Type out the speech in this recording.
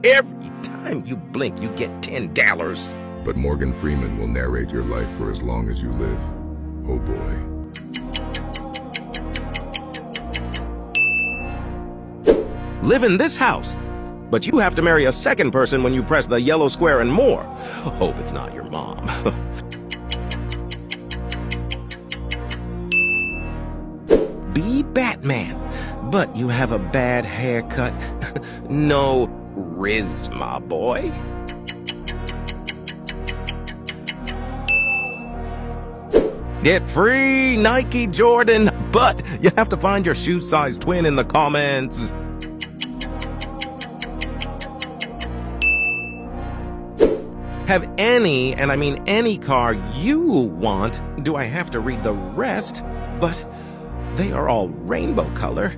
Every time you blink, you get $10. But Morgan Freeman will narrate your life for as long as you live. Oh boy. Live in this house, but you have to marry a second person when you press the yellow square and more. Hope it's not your mom. Be Batman, but you have a bad haircut. No Riz, my boy. Get free Nike Jordan, but you have to find your shoe size twin in the comments. Have any, and I mean any car you want. Do I have to read the rest? But they are all rainbow color.